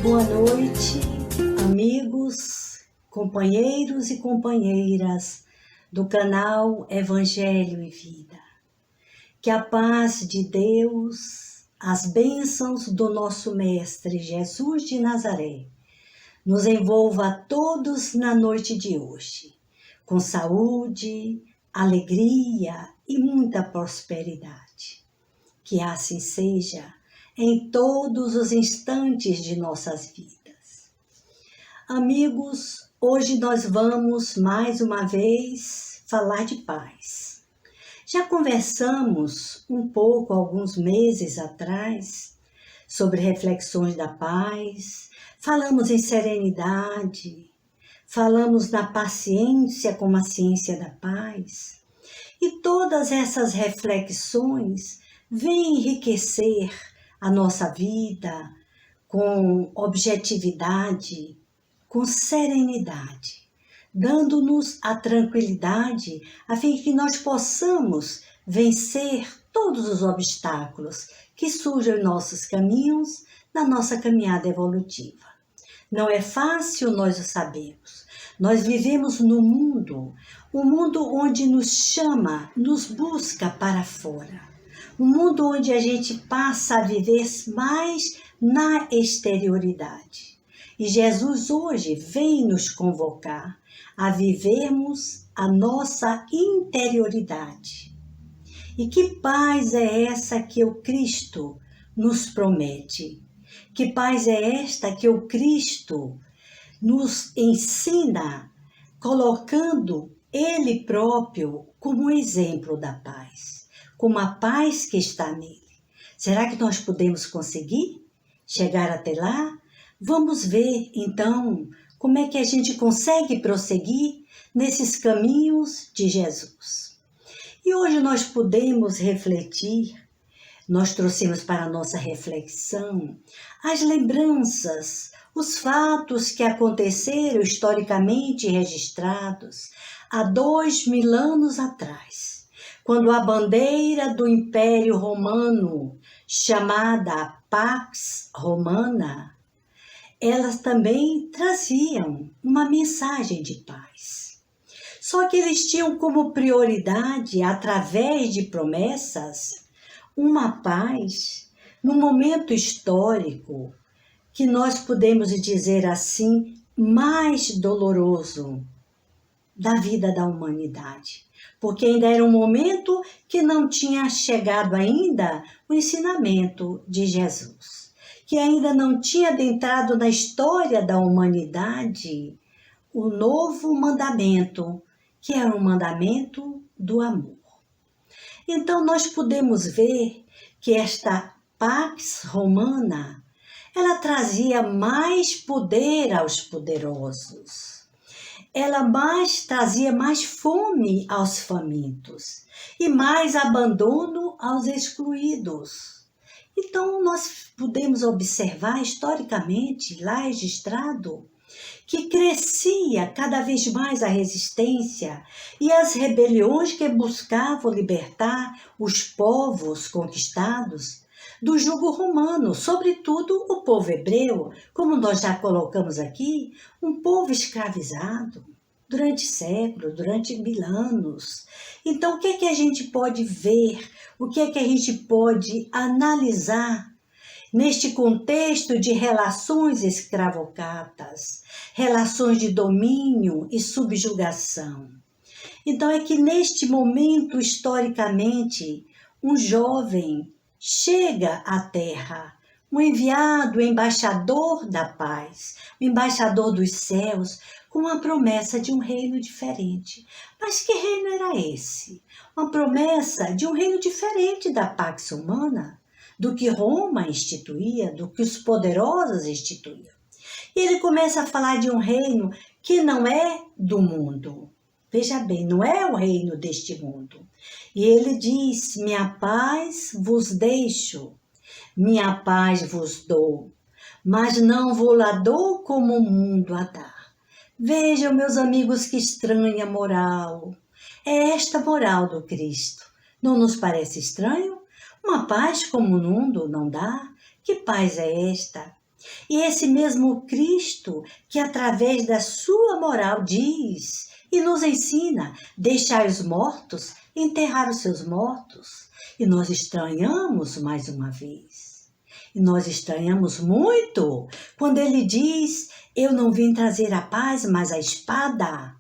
Boa noite, amigos, companheiros e companheiras do canal Evangelho e Vida. Que a paz de Deus, as bênçãos do nosso Mestre Jesus de Nazaré, nos envolva a todos na noite de hoje, com saúde, alegria e muita prosperidade. Que assim seja em todos os instantes de nossas vidas. Amigos, hoje nós vamos mais uma vez falar de paz. Já conversamos um pouco alguns meses atrás sobre reflexões da paz, falamos em serenidade, falamos na paciência como a ciência da paz, e todas essas reflexões vêm enriquecer a nossa vida com objetividade, com serenidade, dando-nos a tranquilidade a fim de que nós possamos vencer todos os obstáculos que surgem em nossos caminhos, na nossa caminhada evolutiva. Não é fácil, nós o sabemos. Nós vivemos no mundo, um mundo onde nos chama, nos busca para fora. Um mundo onde a gente passa a viver mais na exterioridade. E Jesus hoje vem nos convocar a vivermos a nossa interioridade. E que paz é essa que o Cristo nos promete? Que paz é esta que o Cristo nos ensina, colocando Ele próprio como exemplo da paz? Como a paz que está nele. Será que nós podemos conseguir chegar até lá? Vamos ver, então, como é que a gente consegue prosseguir nesses caminhos de Jesus. E hoje nós podemos refletir, nós trouxemos para a nossa reflexão as lembranças, os fatos que aconteceram historicamente registrados há 2000 anos atrás. Quando a bandeira do Império Romano, chamada Pax Romana, elas também traziam uma mensagem de paz. Só que eles tinham como prioridade, através de promessas, uma paz no momento histórico que nós podemos dizer assim, mais doloroso da vida da humanidade. Porque ainda era um momento que não tinha chegado ainda o ensinamento de Jesus, que ainda não tinha adentrado na história da humanidade o novo mandamento, que é o mandamento do amor. Então nós podemos ver que esta Pax Romana, ela trazia mais poder aos poderosos. Ela trazia mais fome aos famintos e mais abandono aos excluídos. Então, nós podemos observar historicamente, lá registrado, que crescia cada vez mais a resistência e as rebeliões que buscavam libertar os povos conquistados do jugo romano, sobretudo o povo hebreu, como nós já colocamos aqui, um povo escravizado durante séculos, durante 1000 anos. Então, o que é que a gente pode ver? O que é que a gente pode analisar neste contexto de relações escravocatas, relações de domínio e subjugação? Então, é que neste momento, historicamente, um jovem chega à Terra, um enviado, um embaixador da paz, um embaixador dos céus, com a promessa de um reino diferente. Mas que reino era esse? Uma promessa de um reino diferente da Pax Romana, do que Roma instituía, do que os poderosos instituíam. E ele começa a falar de um reino que não é do mundo. Veja bem, não é o reino deste mundo. E ele diz, minha paz vos deixo, minha paz vos dou, mas não vou lá dou como o mundo a dá. Vejam, meus amigos, que estranha moral. É esta moral do Cristo. Não nos parece estranho? Uma paz como o mundo não dá? Que paz é esta? E esse mesmo Cristo que através da sua moral diz e nos ensina, deixai os mortos, enterrar os seus mortos. E nós estranhamos mais uma vez. E nós estranhamos muito quando ele diz, eu não vim trazer a paz, mas a espada.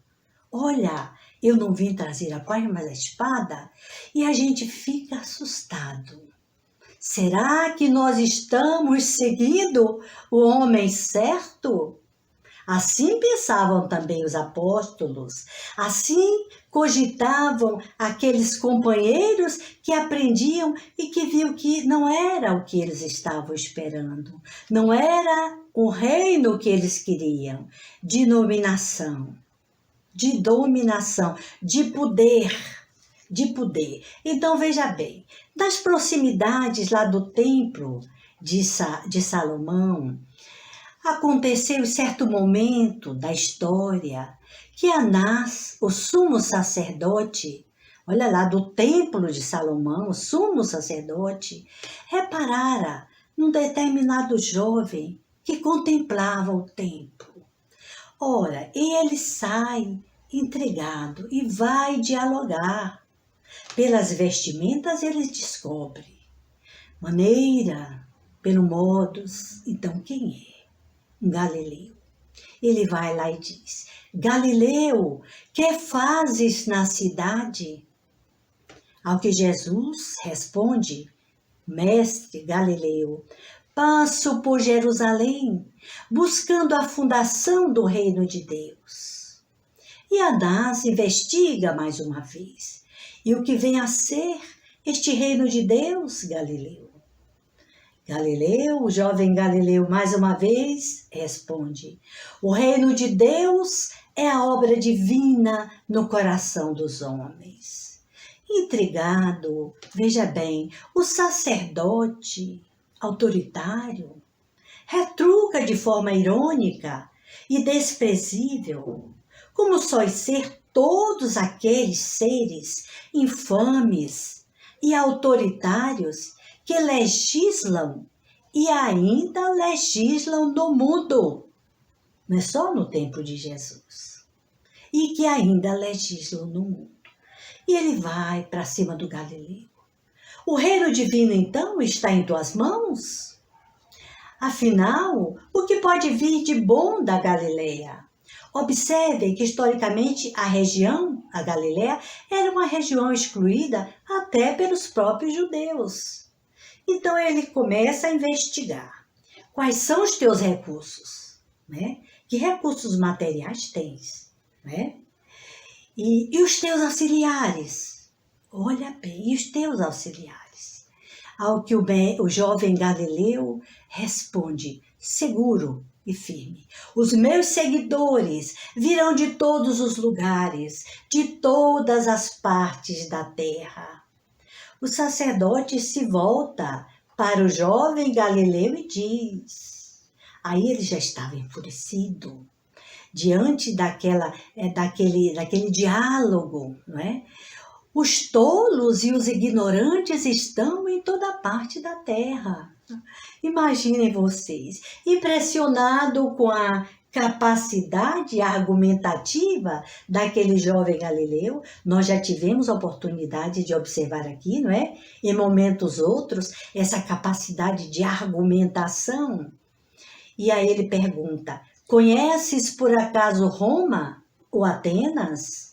Olha, eu não vim trazer a paz, mas a espada. E a gente fica assustado. Será que nós estamos seguindo o homem certo? Assim pensavam também os apóstolos, assim cogitavam aqueles companheiros que aprendiam e que viam que não era o que eles estavam esperando, não era o reino que eles queriam, de dominação, de poder. Então veja bem, nas proximidades lá do templo de Salomão, aconteceu certo momento da história que Anás, o sumo sacerdote, olha lá, do templo de Salomão, o sumo sacerdote, reparara num determinado jovem que contemplava o templo. Ora, ele sai intrigado e vai dialogar. Pelas vestimentas ele descobre maneira, pelo modus, então quem é? Galileu. Ele vai lá e diz, Galileu, que fazes na cidade? Ao que Jesus responde, mestre Galileu, passo por Jerusalém, buscando a fundação do reino de Deus. E Anás investiga mais uma vez. E o que vem a ser este reino de Deus, Galileu? Galileu, o jovem Galileu, mais uma vez, responde, o reino de Deus é a obra divina no coração dos homens. Intrigado, veja bem, o sacerdote autoritário retruca de forma irônica e desprezível, como sóis ser todos aqueles seres infames e autoritários que legislam e ainda legislam no mundo, não é só no tempo de Jesus, e que ainda legislam no mundo. E ele vai para cima do Galileu. O reino divino, então, está em tuas mãos? Afinal, o que pode vir de bom da Galileia? Observem que, historicamente, a região, a Galileia, era uma região excluída até pelos próprios judeus. Então, ele começa a investigar. Quais são os teus recursos? Né? Que recursos materiais tens? Né? E os teus auxiliares? Olha bem, e os teus auxiliares? Ao que o jovem Galileu responde, seguro e firme. Os meus seguidores virão de todos os lugares, de todas as partes da terra. O sacerdote se volta para o jovem Galileu e diz, aí ele já estava enfurecido, diante daquele diálogo, não é? Os tolos e os ignorantes estão em toda parte da terra. Imaginem vocês, impressionado com a capacidade argumentativa daquele jovem Galileu, nós já tivemos a oportunidade de observar aqui, não é? Em momentos outros, essa capacidade de argumentação. E aí ele pergunta, conheces por acaso Roma ou Atenas?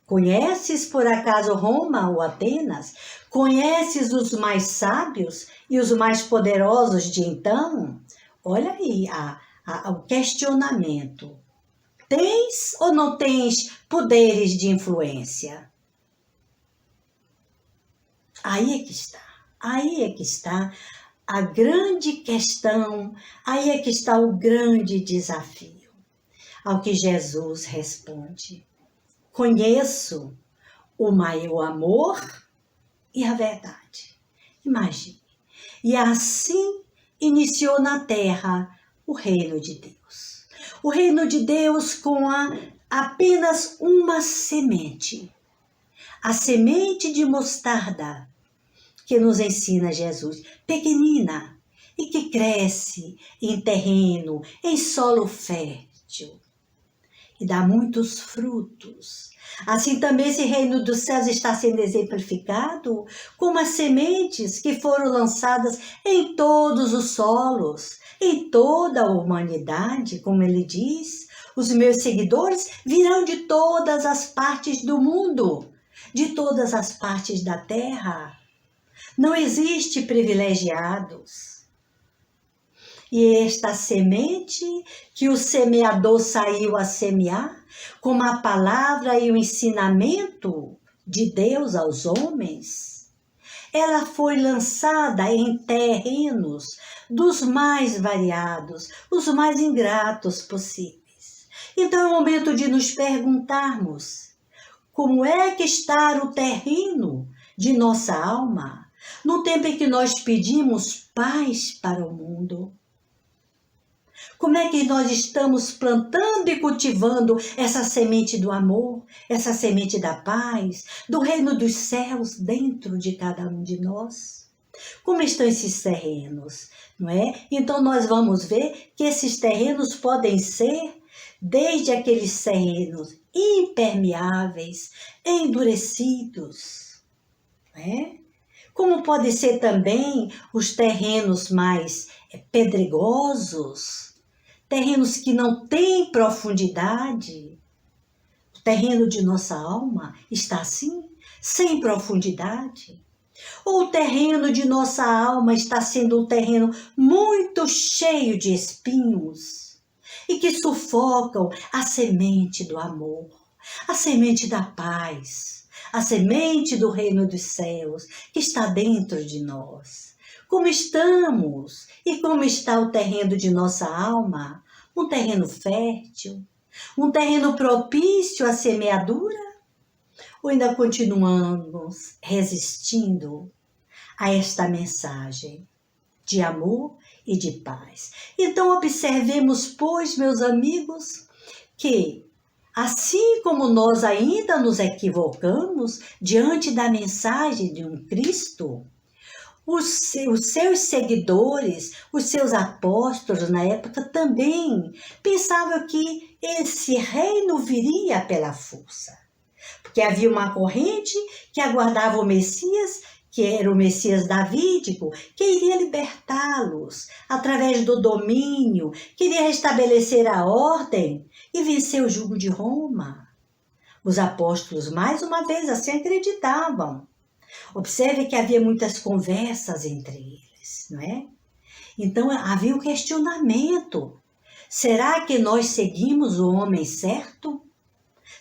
Conheces por acaso Roma ou Atenas? Conheces os mais sábios e os mais poderosos de então? Olha aí o questionamento. Tens ou não tens poderes de influência? Aí é que está a grande questão, aí é que está o grande desafio. Ao que Jesus responde. Conheço o maior amor e a verdade. Imagine. E assim iniciou na terra o reino de Deus. O reino de Deus com apenas uma semente. A semente de mostarda que nos ensina Jesus. Pequenina, e que cresce em terreno, em solo fértil e dá muitos frutos. Assim também esse reino dos céus está sendo exemplificado como as sementes que foram lançadas em todos os solos, em toda a humanidade, como ele diz. Os meus seguidores virão de todas as partes do mundo, de todas as partes da terra. Não existe privilegiados. E esta semente que o semeador saiu a semear, como a palavra e o ensinamento de Deus aos homens, ela foi lançada em terrenos dos mais variados, os mais ingratos possíveis. Então é o momento de nos perguntarmos: como é que está o terreno de nossa alma, no tempo em que nós pedimos paz para o mundo? Como é que nós estamos plantando e cultivando essa semente do amor, essa semente da paz, do reino dos céus dentro de cada um de nós? Como estão esses terrenos, não é? Então nós vamos ver que esses terrenos podem ser desde aqueles terrenos impermeáveis, endurecidos, não é? Como pode ser também os terrenos mais pedregosos, terrenos que não têm profundidade. O terreno de nossa alma está assim, sem profundidade. Ou o terreno de nossa alma está sendo um terreno muito cheio de espinhos e que sufocam a semente do amor, a semente da paz, a semente do reino dos céus que está dentro de nós. Como estamos e como está o terreno de nossa alma? Um terreno fértil? Um terreno propício à semeadura? Ou ainda continuamos resistindo a esta mensagem de amor e de paz? Então observemos, pois, meus amigos, que assim como nós ainda nos equivocamos diante da mensagem de um Cristo, os seus seguidores, os seus apóstolos na época também pensavam que esse reino viria pela força. Porque havia uma corrente que aguardava o Messias, que era o Messias davídico, que iria libertá-los através do domínio, queria restabelecer a ordem e vencer o jugo de Roma. Os apóstolos, mais uma vez, assim acreditavam. Observe que havia muitas conversas entre eles, não é? Então havia um questionamento. Será que nós seguimos o homem certo?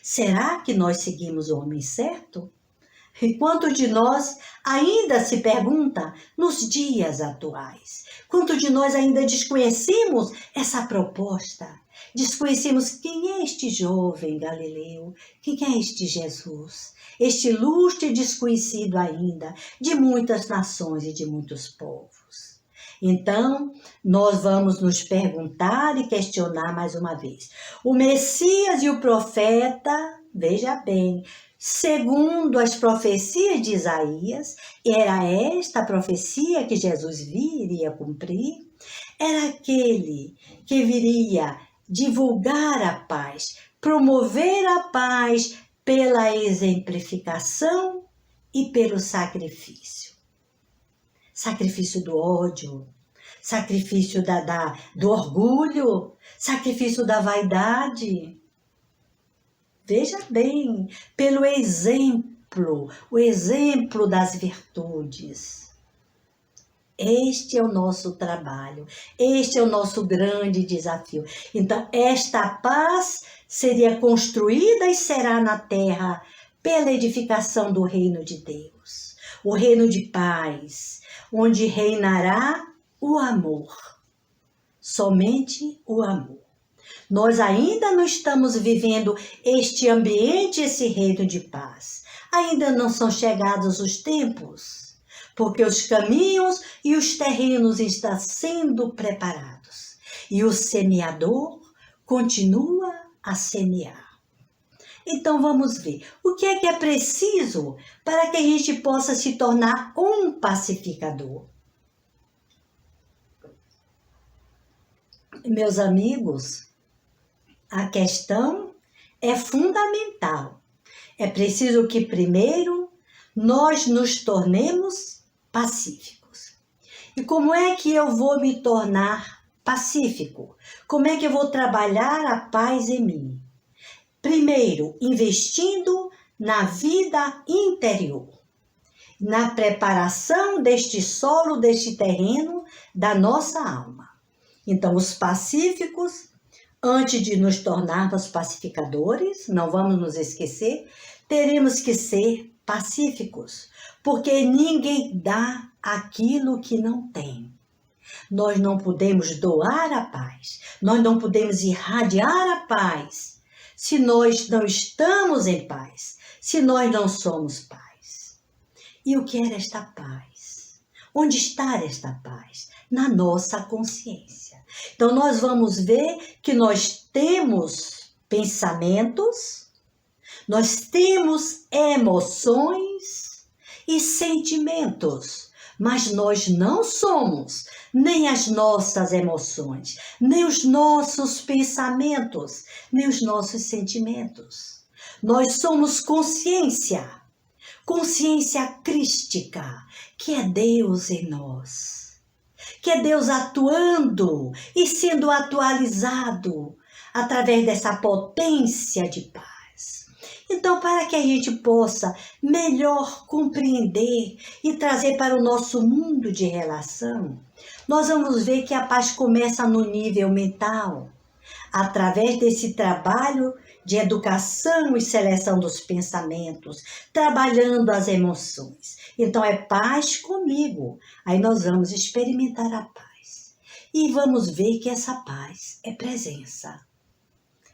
Será que nós seguimos o homem certo? E quantos de nós ainda se pergunta nos dias atuais? Quantos de nós ainda desconhecemos essa proposta? Desconhecemos quem é este jovem Galileu, quem é este Jesus, este ilustre desconhecido ainda de muitas nações e de muitos povos. Então, nós vamos nos perguntar e questionar mais uma vez. O Messias e o profeta, veja bem, segundo as profecias de Isaías, era esta a profecia que Jesus viria cumprir, era aquele que viria divulgar a paz, promover a paz pela exemplificação e pelo sacrifício. Sacrifício do ódio, sacrifício do orgulho, sacrifício da vaidade. Veja bem, pelo exemplo, o exemplo das virtudes. Este é o nosso trabalho, este é o nosso grande desafio. Então, esta paz seria construída e será na terra pela edificação do reino de Deus. O reino de paz, onde reinará o amor, somente o amor. Nós ainda não estamos vivendo este ambiente, esse reino de paz. Ainda não são chegados os tempos, porque os caminhos e os terrenos estão sendo preparados. E o semeador continua a semear. Então vamos ver, o que é preciso para que a gente possa se tornar um pacificador? Meus amigos, a questão é fundamental. É preciso que primeiro nós nos tornemos pacíficos. E como é que eu vou me tornar pacífico? Como é que eu vou trabalhar a paz em mim? Primeiro, investindo na vida interior, na preparação deste solo, deste terreno da nossa alma. Então, os pacíficos, antes de nos tornarmos pacificadores, não vamos nos esquecer, teremos que ser pacíficos, porque ninguém dá aquilo que não tem. Nós não podemos doar a paz, nós não podemos irradiar a paz se nós não estamos em paz, se nós não somos paz. E o que é esta paz? Onde está esta paz? Na nossa consciência. Então, nós vamos ver que nós temos pensamentos, nós temos emoções e sentimentos, mas nós não somos nem as nossas emoções, nem os nossos pensamentos, nem os nossos sentimentos. Nós somos consciência, consciência crística, que é Deus em nós, que é Deus atuando e sendo atualizado através dessa potência de paz. Então, para que a gente possa melhor compreender e trazer para o nosso mundo de relação, nós vamos ver que a paz começa no nível mental, através desse trabalho de educação e seleção dos pensamentos, trabalhando as emoções. Então, é paz comigo. Aí nós vamos experimentar a paz. E vamos ver que essa paz é presença.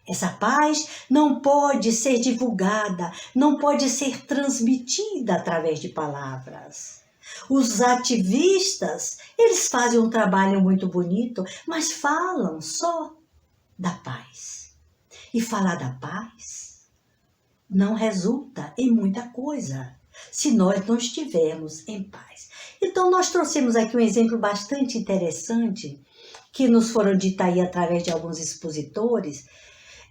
Essa paz não pode ser divulgada, não pode ser transmitida através de palavras. Os ativistas, eles fazem um trabalho muito bonito, mas falam só da paz. E falar da paz não resulta em muita coisa, se nós não estivermos em paz. Então, nós trouxemos aqui um exemplo bastante interessante, que nos foram dito aí através de alguns expositores,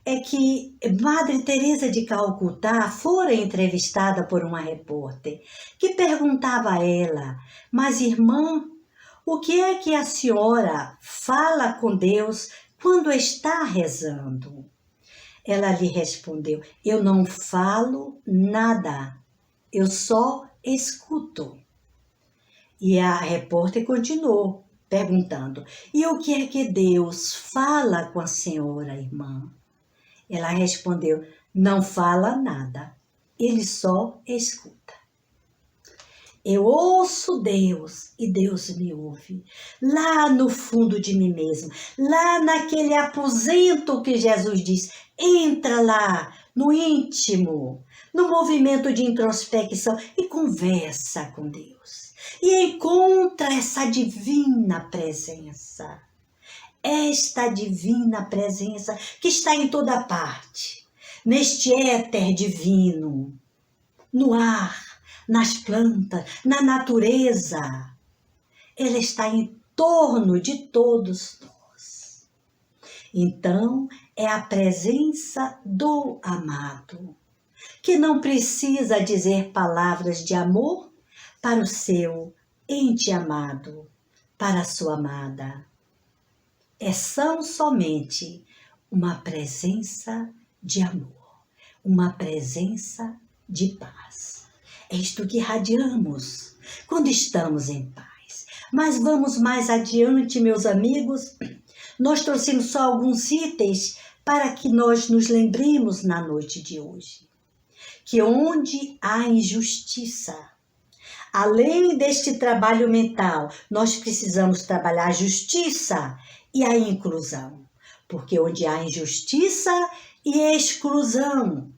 é que Madre Teresa de Calcutá fora entrevistada por uma repórter, que perguntava a ela, mas irmã, o que é que a senhora fala com Deus quando está rezando? Ela lhe respondeu, eu não falo nada, eu só escuto. E a repórter continuou perguntando, e o que é que Deus fala com a senhora, irmã? Ela respondeu, não fala nada, ele só escuta. Eu ouço Deus e Deus me ouve, lá no fundo de mim mesmo, lá naquele aposento que Jesus diz, entra lá no íntimo, no movimento de introspecção e conversa com Deus. E encontra essa divina presença. Esta divina presença que está em toda parte, neste éter divino, no ar, nas plantas, na natureza. Ela está em torno de todos nós. Então, é a presença do amado, que não precisa dizer palavras de amor para o seu ente amado, para a sua amada. É somente uma presença de amor, uma presença de paz. É isto que irradiamos quando estamos em paz. Mas vamos mais adiante, meus amigos. Nós trouxemos só alguns itens para que nós nos lembremos na noite de hoje. Que onde há injustiça, além deste trabalho mental, nós precisamos trabalhar a justiça e a inclusão. Porque onde há injustiça e exclusão,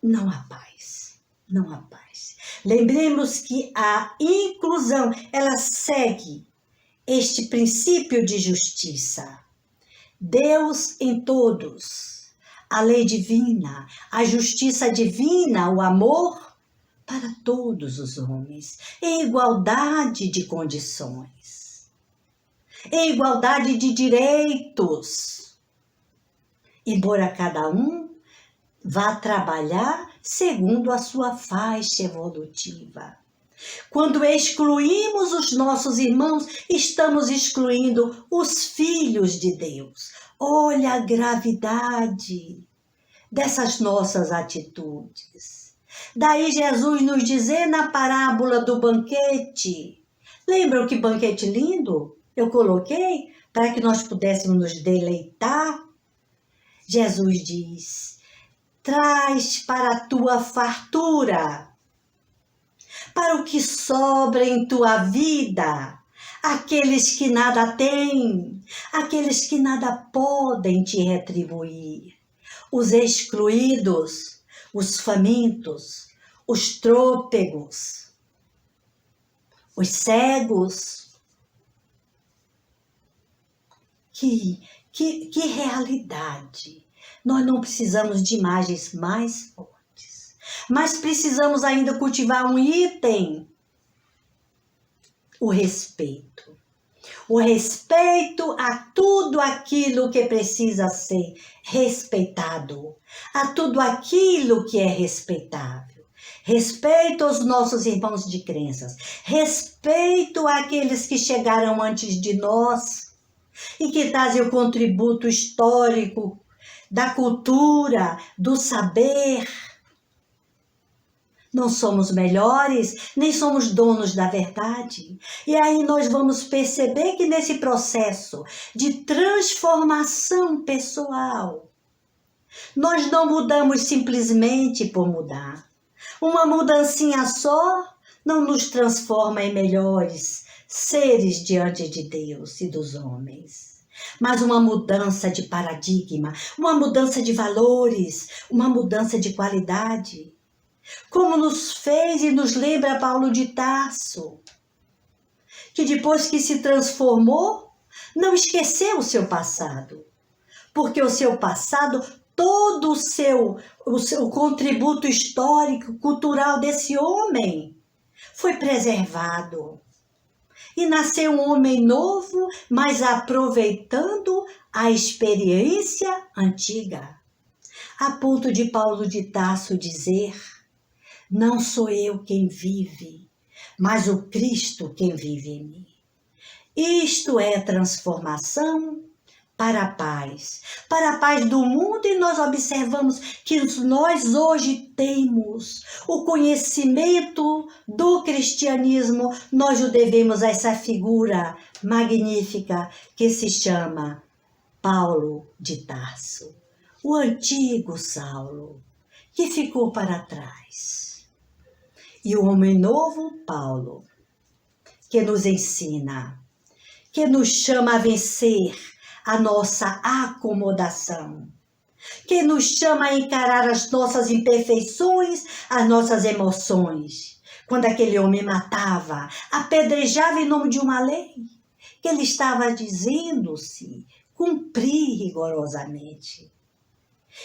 não há paz. Não há paz. Lembremos que a inclusão, ela segue este princípio de justiça. Deus em todos, a lei divina, a justiça divina, o amor para todos os homens, em igualdade de condições. em igualdade de direitos, embora cada um vá trabalhar segundo a sua faixa evolutiva. Quando excluímos os nossos irmãos, estamos excluindo os filhos de Deus. Olha a gravidade dessas nossas atitudes. Daí Jesus nos dizer na parábola do banquete. Lembram que banquete lindo eu coloquei para que nós pudéssemos nos deleitar? Jesus diz: traz para a tua fartura, para o que sobra em tua vida, aqueles que nada têm, aqueles que nada podem te retribuir, os excluídos, os famintos, os trôpegos, os cegos. Que realidade! Nós não precisamos de imagens mais fortes, mas precisamos ainda cultivar um item: o respeito. O respeito a tudo aquilo que precisa ser respeitado, a tudo aquilo que é respeitável. Respeito aos nossos irmãos de crenças, respeito àqueles que chegaram antes de nós e que trazem o contributo histórico da cultura, do saber. Não somos melhores, nem somos donos da verdade. E aí nós vamos perceber que nesse processo de transformação pessoal, nós não mudamos simplesmente por mudar. Uma mudancinha só não nos transforma em melhores seres diante de Deus e dos homens. Mas uma mudança de paradigma, uma mudança de valores, uma mudança de qualidade. Como nos fez e nos lembra Paulo de Tarso, que depois que se transformou, não esqueceu o seu passado, porque o seu passado, todo o seu contributo histórico, cultural desse homem foi preservado. E nasceu um homem novo, mas aproveitando a experiência antiga, a ponto de Paulo de Tarso dizer: não sou eu quem vive, mas o Cristo quem vive em mim. Isto é transformação para a paz do mundo, e nós observamos que nós hoje temos o conhecimento do cristianismo, nós o devemos a essa figura magnífica que se chama Paulo de Tarso, o antigo Saulo, que ficou para trás. E o homem novo, Paulo, que nos ensina, que nos chama a vencer a nossa acomodação, que nos chama a encarar as nossas imperfeições, as nossas emoções. Quando aquele homem matava, apedrejava em nome de uma lei, que ele estava dizendo-se cumprir rigorosamente.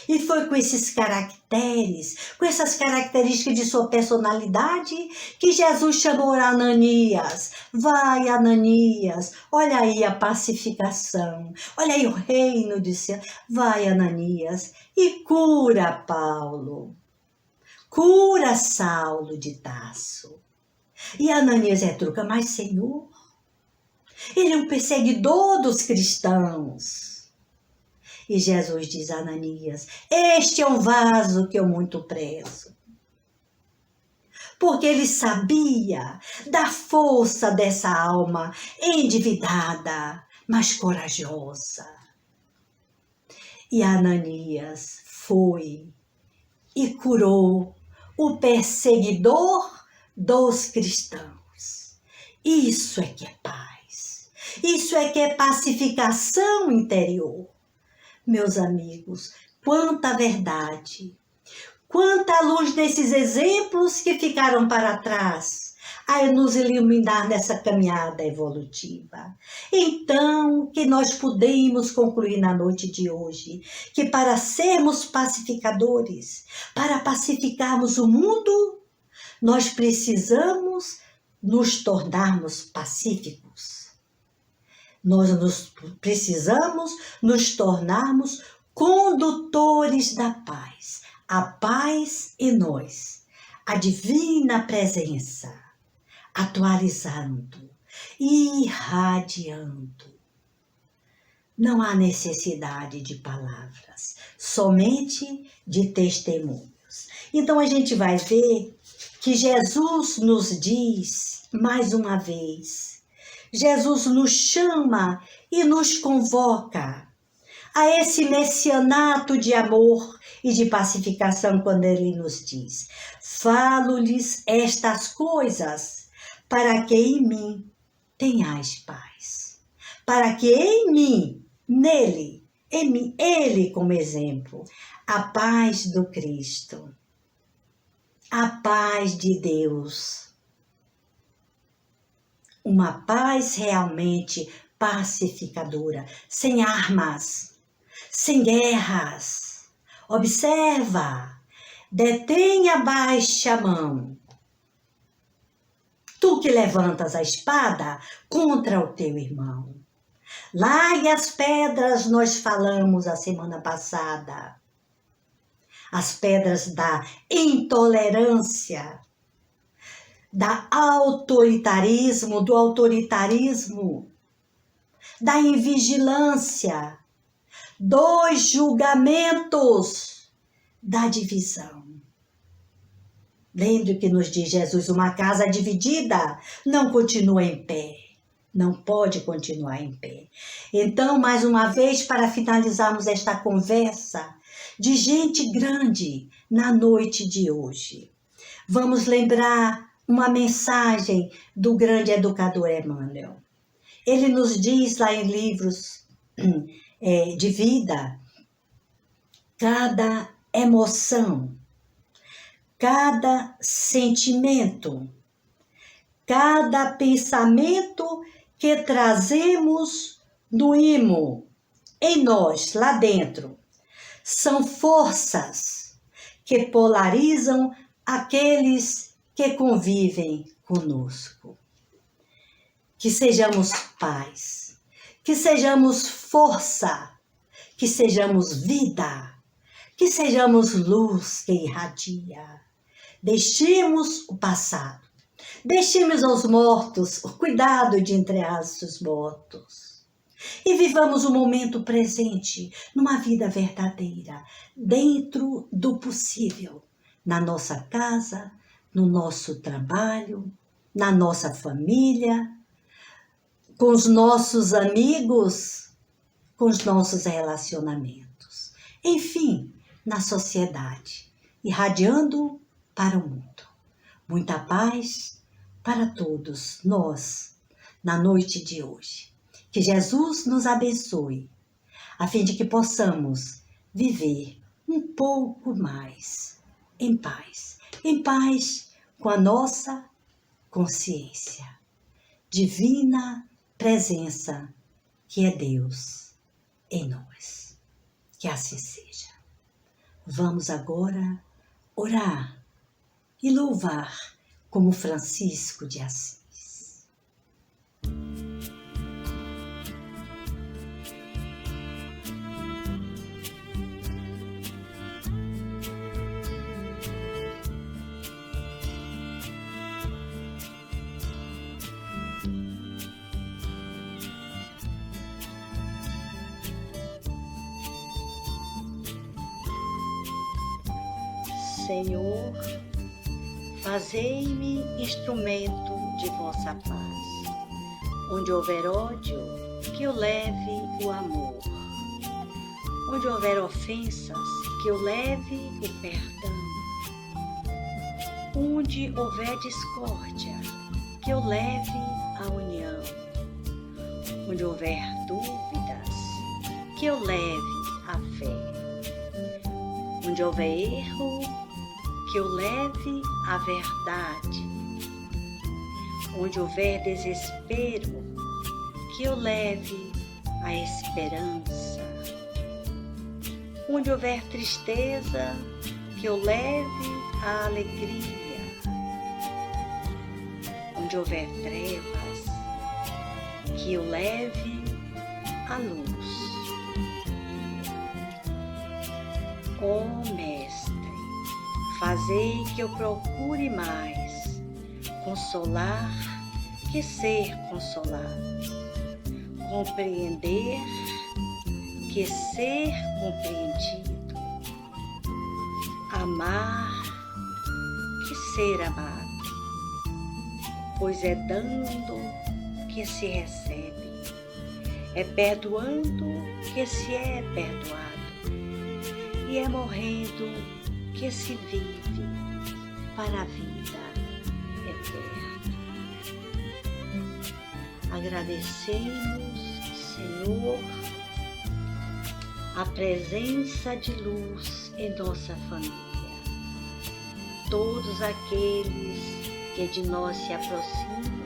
E foi com esses caracteres, com essas características de sua personalidade, que Jesus chamou Ananias. Vai, Ananias, olha aí a pacificação, olha aí o reino de céu. Vai, Ananias, e cura Paulo, cura Saulo de Tarso. E Ananias retruca: mas Senhor, ele é um perseguidor dos cristãos. E Jesus diz a Ananias: este é um vaso que eu muito prezo. Porque ele sabia da força dessa alma endividada, mas corajosa. E Ananias foi e curou o perseguidor dos cristãos. Isso é que é paz. Isso é que é pacificação interior. Meus amigos, quanta verdade, quanta luz nesses exemplos que ficaram para trás, a nos iluminar nessa caminhada evolutiva. Então, que nós podemos concluir na noite de hoje, que para sermos pacificadores, para pacificarmos o mundo, nós precisamos nos tornarmos pacíficos. Precisamos nos tornarmos condutores da paz. A paz em nós, a divina presença, atualizando, irradiando. Não há necessidade de palavras, somente de testemunhos. Então a gente vai ver que Jesus nos diz, mais uma vez, Jesus nos chama e nos convoca a esse messianato de amor e de pacificação, quando ele nos diz: falo-lhes estas coisas para que em mim tenhais paz. Para que em mim, nele, em mim, ele como exemplo, a paz do Cristo, a paz de Deus, uma paz realmente pacificadora, sem armas, sem guerras. Observa, detenha, baixa a mão. Tu que levantas a espada contra o teu irmão. Largue as pedras, nós falamos a semana passada. As pedras da intolerância, do autoritarismo, da invigilância, dos julgamentos, da divisão. Lembre que nos diz Jesus: uma casa dividida não continua em pé, não pode continuar em pé. Então, mais uma vez, para finalizarmos esta conversa de gente grande na noite de hoje, vamos lembrar uma mensagem do grande educador Emmanuel. Ele nos diz lá em livros de vida, cada emoção, cada sentimento, cada pensamento que trazemos no imo, em nós, lá dentro, são forças que polarizam aqueles que convivem conosco. Que sejamos paz, que sejamos força, que sejamos vida, que sejamos luz que irradia. Deixemos o passado, deixemos aos mortos o cuidado de enterrar os mortos. E vivamos o momento presente, numa vida verdadeira, dentro do possível, na nossa casa, no nosso trabalho, na nossa família, com os nossos amigos, com os nossos relacionamentos. Enfim, na sociedade, irradiando para o mundo. Muita paz para todos nós, na noite de hoje. Que Jesus nos abençoe, a fim de que possamos viver um pouco mais em paz com a nossa consciência. Divina presença que é Deus em nós. Que assim seja. Vamos agora orar e louvar como Francisco de Assis. Senhor, fazei-me instrumento de vossa paz. Onde houver ódio, que eu leve o amor. Onde houver ofensas, que eu leve o perdão. Onde houver discórdia, que eu leve a união. Onde houver dúvidas, que eu leve a fé. Onde houver erro, que eu leve a verdade. Onde houver desespero, que eu leve a esperança. Onde houver tristeza, que eu leve a alegria. Onde houver trevas, que eu leve a luz. Ó Mestre, fazei que eu procure mais consolar que ser consolado, compreender que ser compreendido, amar que ser amado, pois é dando que se recebe, é perdoando que se é perdoado, e é morrendo que se vive para a vida eterna. Agradecemos, Senhor, a presença de luz em nossa família. Todos aqueles que de nós se aproximam,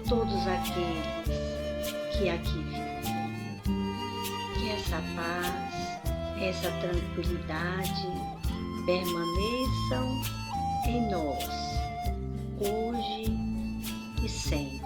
todos aqueles que aqui vivem. Que essa paz, essa tranquilidade permaneçam em nós, hoje e sempre.